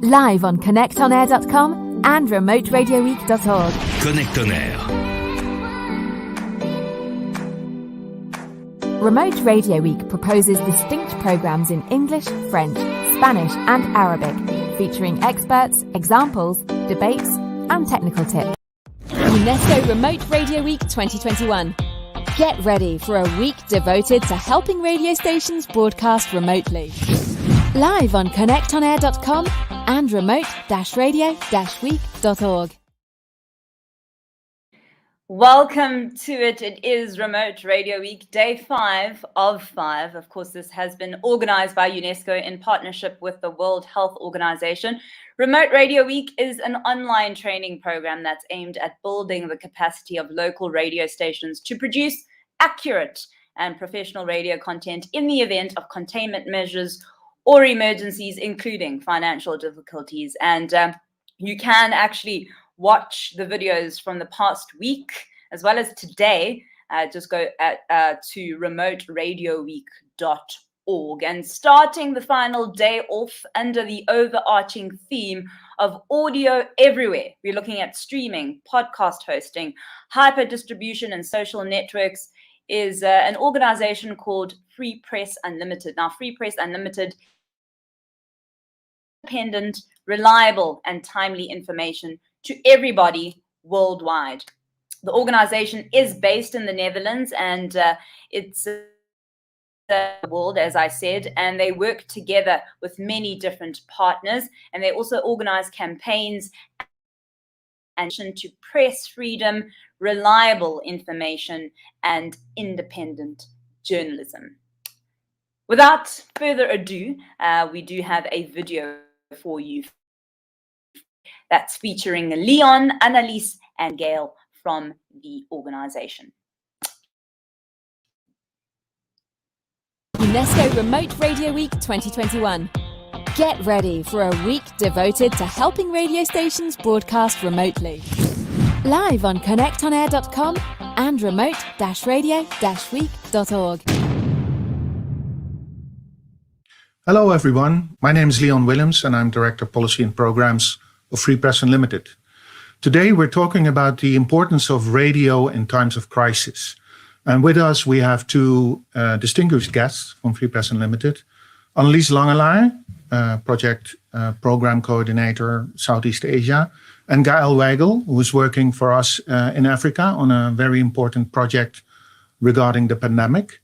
Live on connectonair.com and remoteradioweek.org. Connect on Air. Remote Radio Week proposes distinct programs in English, French, Spanish and Arabic, featuring experts, examples, debates and technical tips. UNESCO Remote Radio Week 2021. Get ready for a week devoted to helping radio stations broadcast remotely. Live on connectonair.com and remote-radio-week.org. Welcome to it. It is Remote Radio Week, day 5 of 5. Of course, this has been organized by UNESCO in partnership with the World Health Organization. Remote Radio Week is an online training program that's aimed at building the capacity of local radio stations to produce accurate and professional radio content in the event of containment measures or emergencies, including financial difficulties. And you can actually watch the videos from the past week as well as today. Just go to remoteradioweek.org. And starting the final day off under the overarching theme of audio everywhere, we're looking at streaming, podcast hosting, hyper distribution and social networks, is an organization called Free Press Unlimited. Now, Free Press Unlimited, independent, reliable and timely information to everybody worldwide. The organization is based in the Netherlands and it's the world, as I said, and they work together with many different partners, and they also organize campaigns and to press freedom, reliable information and independent journalism. Without further ado, we do have a video for you that's featuring Leon, Annelies and Gaelle from the organization. UNESCO Remote Radio Week 2021. Get ready for a week devoted to helping radio stations broadcast remotely. Live on connectonair.com and remote-radio-week.org. Hello everyone, my name is Leon Willems and I'm Director Policy and Programs of Free Press Unlimited. Today we're talking about the importance of radio in times of crisis. And with us we have two distinguished guests from Free Press Unlimited. Annelies Langelaar, Project Program Coordinator Southeast Asia, and Gaelle Weigel, who is working for us in Africa on a very important project regarding the pandemic.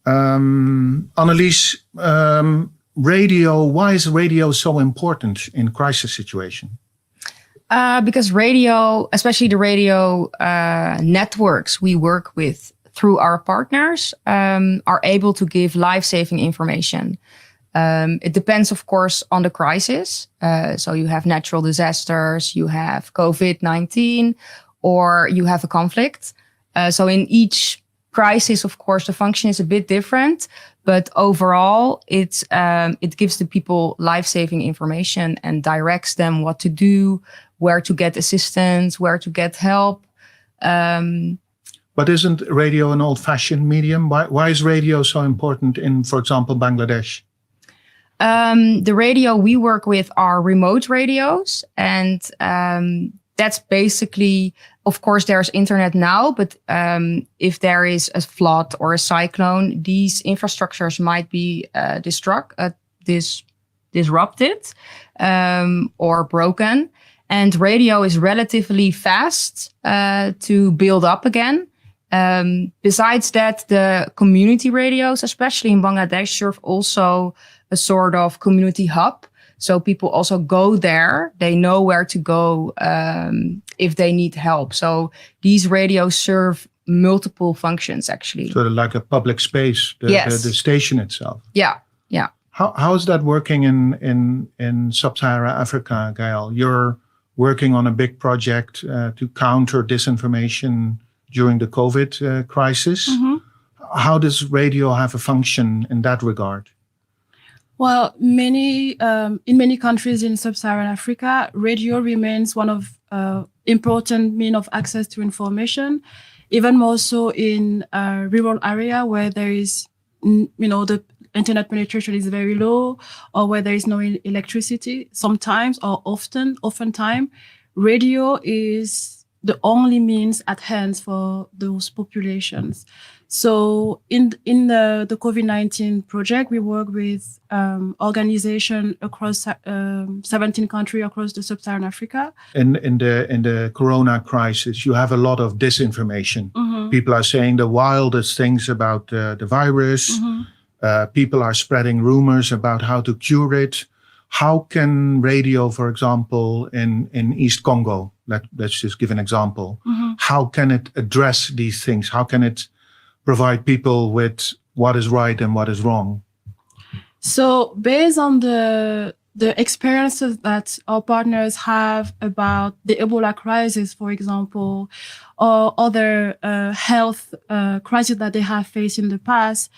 Annelies, radio, why is radio so important in crisis situation? Because radio, especially the radio networks we work with through our partners, are able to give life-saving information. It depends, of course, on the crisis. So you have natural disasters, you have COVID-19, or you have a conflict. So in each crisis, of course, the function is a bit different, but overall, it gives the people life-saving information and directs them what to do, where to get assistance, where to get help. But isn't radio an old-fashioned medium? Why is radio so important in, for example, Bangladesh? The radio we work with are remote radios, and that's basically, of course, there's internet now, but if there is a flood or a cyclone, these infrastructures might be disrupted or broken. And radio is relatively fast to build up again. Besides that, the community radios, especially in Bangladesh, serve also a sort of community hub. So people also go there. They know where to go if they need help. So these radios serve multiple functions, actually. Sort of like a public space, the station itself. Yeah, yeah. How is that working in Sub-Saharan Africa, Gaelle? You're working on a big project to counter disinformation during the COVID crisis. Mm-hmm. How does radio have a function in that regard? Well, in many countries in Sub-Saharan Africa, radio remains one of important means of access to information, even more so in rural area where there is, the internet penetration is very low, or where there is no electricity. Sometimes, or oftentimes, radio is the only means at hand for those populations. So in the COVID-19 project, we work with organizations across 17 countries across the sub-Saharan Africa. In the corona crisis, you have a lot of disinformation. People are saying the wildest things about the virus. People are spreading rumors about how to cure it. How can radio, for example, in East Congo, let's just give an example, how can it address these things? How can it provide people with what is right and what is wrong? So based on the experiences that our partners have about the Ebola crisis, for example, or other health crises that they have faced in the past,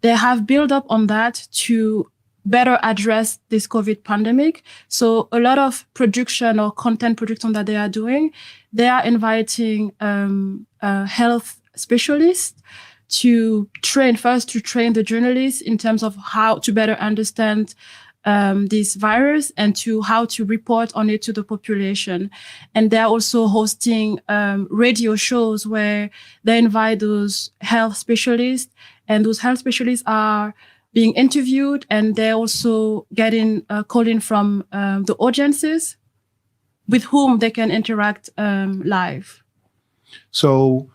they have built up on that to better address this COVID pandemic. So a lot of production or content production that they are doing, they are inviting health specialists to train the journalists in terms of how to better understand this virus and to how to report on it to the population. And they're also hosting radio shows where they invite those health specialists, and those health specialists are being interviewed, and they're also getting calling from the audiences with whom they can interact live. So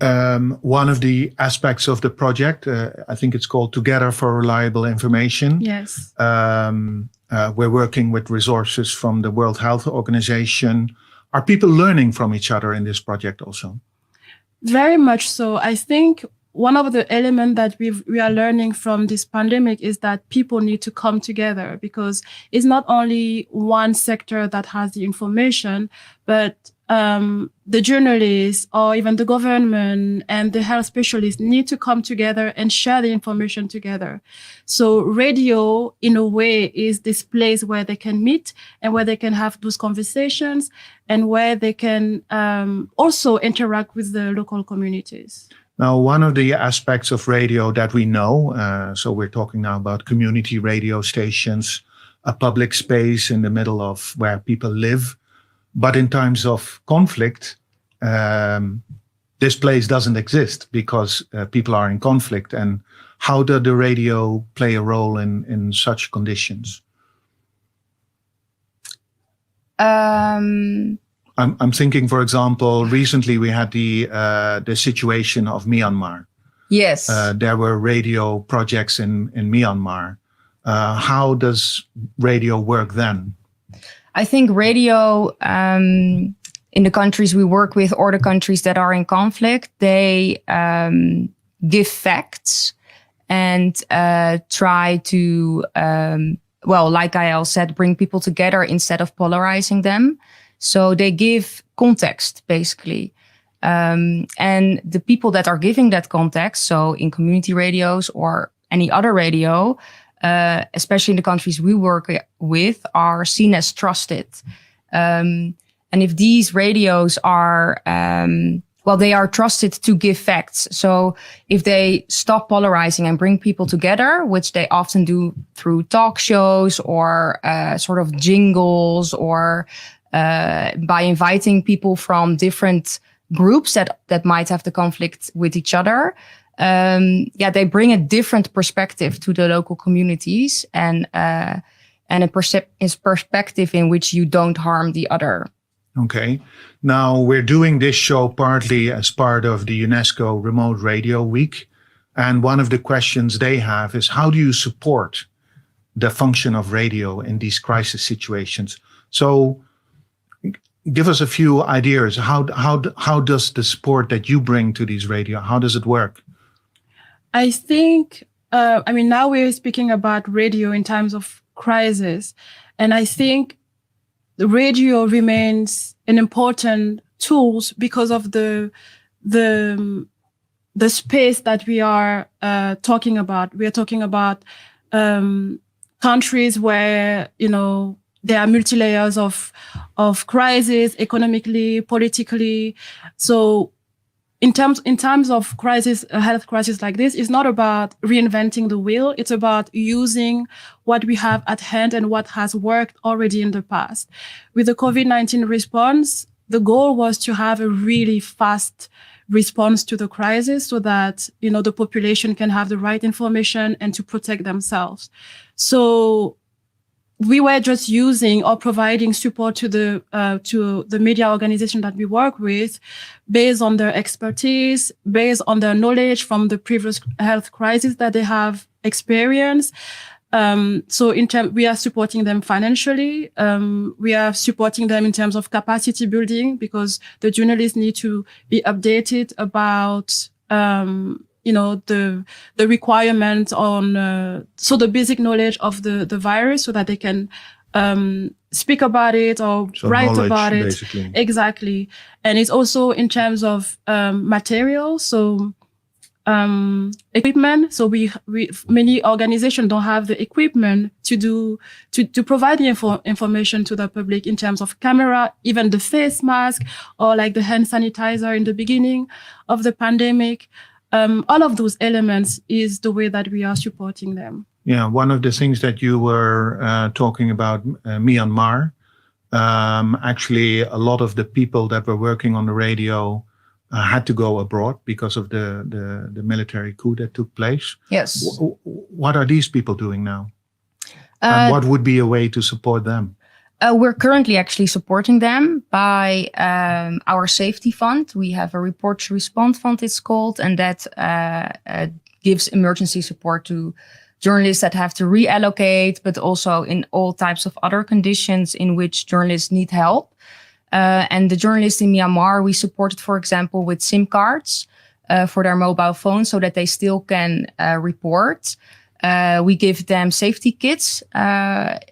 one of the aspects of the project, I think it's called Together for Reliable Information. Yes. We're working with resources from the World Health Organization. Are people learning from each other in this project also? Very much so. I think one of the elements that we are learning from this pandemic is that people need to come together, because it's not only one sector that has the information, but the journalists or even the government and the health specialists need to come together and share the information together. So radio, in a way, is this place where they can meet and where they can have those conversations and where they can also interact with the local communities. Now, one of the aspects of radio that we know, so we're talking now about community radio stations, a public space in the middle of where people live. But in times of conflict, this place doesn't exist because people are in conflict. And how does the radio play a role in such conditions? I'm thinking, for example, recently we had the situation of Myanmar. Yes. There were radio projects in Myanmar. How does radio work then? I think radio in the countries we work with or the countries that are in conflict, they give facts and try to, like Gaelle said, bring people together instead of polarizing them. So they give context, basically. And the people that are giving that context, so in community radios or any other radio, especially in the countries we work with, are seen as trusted. And if these radios are, they are trusted to give facts. So if they stop polarizing and bring people together, which they often do through talk shows or sort of jingles or by inviting people from different groups that might have the conflict with each other, they bring a different perspective to the local communities and a perspective in which you don't harm the other. Okay. Now we're doing this show partly as part of the UNESCO Remote Radio Week. And one of the questions they have is, how do you support the function of radio in these crisis situations? So give us a few ideas. How does the support that you bring to these radio, how does it work? I think, now we're speaking about radio in times of crisis. And I think the radio remains an important tool because of the space that we are talking about. We are talking about countries where, there are multi-layers of crisis, economically, politically. So in times of crisis, a health crisis like this, it's not about reinventing the wheel. It's about using what we have at hand and what has worked already in the past. With the COVID-19 response, the goal was to have a really fast response to the crisis so that, the population can have the right information and to protect themselves. So we were just using or providing support to the media organization that we work with based on their expertise, based on their knowledge from the previous health crisis that they have experienced. So we are supporting them financially. We are supporting them in terms of capacity building because the journalists need to be updated about, the requirements on, so the basic knowledge of the virus so that they can, speak about it or write about it. Basically. Exactly. And it's also in terms of, materials. So, equipment. So we many organizations don't have the equipment to provide the information to the public in terms of camera, even the face mask or like the hand sanitizer in the beginning of the pandemic. All of those elements is the way that we are supporting them. Yeah, one of the things that you were talking about, Myanmar, actually a lot of the people that were working on the radio had to go abroad because of the military coup that took place. Yes. What are these people doing now? And what would be a way to support them? We're currently actually supporting them by our safety fund. We have a report to respond fund, it's called, and that gives emergency support to journalists that have to reallocate, but also in all types of other conditions in which journalists need help. And the journalists in Myanmar, we supported, for example, with SIM cards for their mobile phones so that they still can report. We give them safety kits, the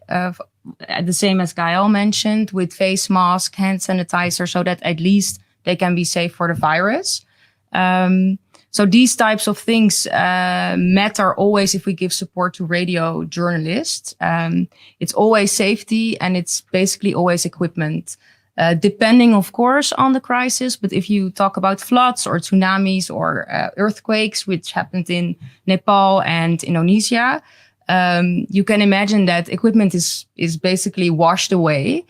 same as Gaelle mentioned, with face mask, hand sanitizer, so that at least they can be safe for the virus. So these types of things matter always if we give support to radio journalists. It's always safety and it's basically always equipment. Depending, of course, on the crisis. But if you talk about floods or tsunamis or earthquakes, which happened in Nepal and Indonesia, you can imagine that equipment is basically washed away.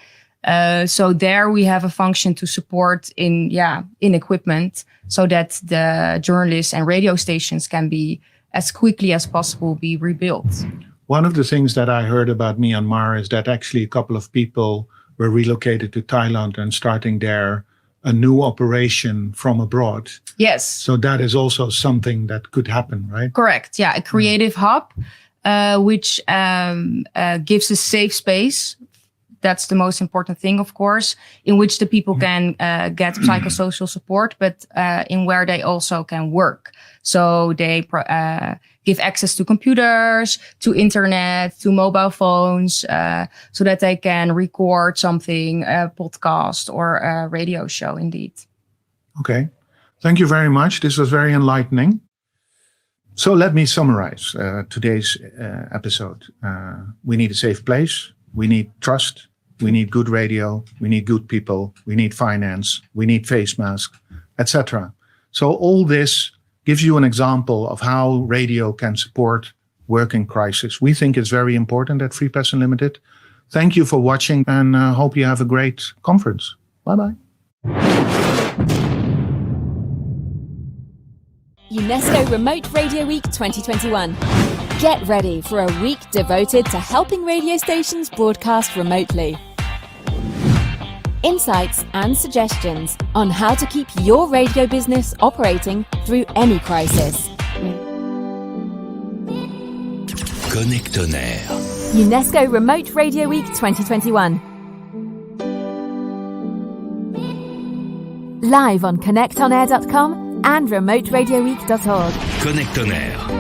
So there we have a function to support in equipment so that the journalists and radio stations can be as quickly as possible be rebuilt. One of the things that I heard about Myanmar is that actually a couple of people were relocated to Thailand and starting there a new operation from abroad. Yes. So that is also something that could happen, right? Correct. Yeah, a creative hub, which gives a safe space. That's the most important thing, of course, in which the people can get psychosocial support, but in where they also can work. So they give access to computers, to internet, to mobile phones, so that they can record something, a podcast or a radio show, indeed. Okay. Thank you very much. This was very enlightening. So let me summarize today's episode. We need a safe place. We need trust. We need good radio. We need good people. We need finance. We need face masks, etc. So all this gives you an example of how radio can support work in crisis. We think it's very important at Free Press Unlimited. Thank you for watching and hope you have a great conference. Bye-bye. UNESCO Remote Radio Week 2021. Get ready for a week devoted to helping radio stations broadcast remotely. Insights and suggestions on how to keep your radio business operating through any crisis. Coordinaor. UNESCO Remote Radio Week 2021. Live on connectonair.com and remoteradioweek.org. Coordinaor.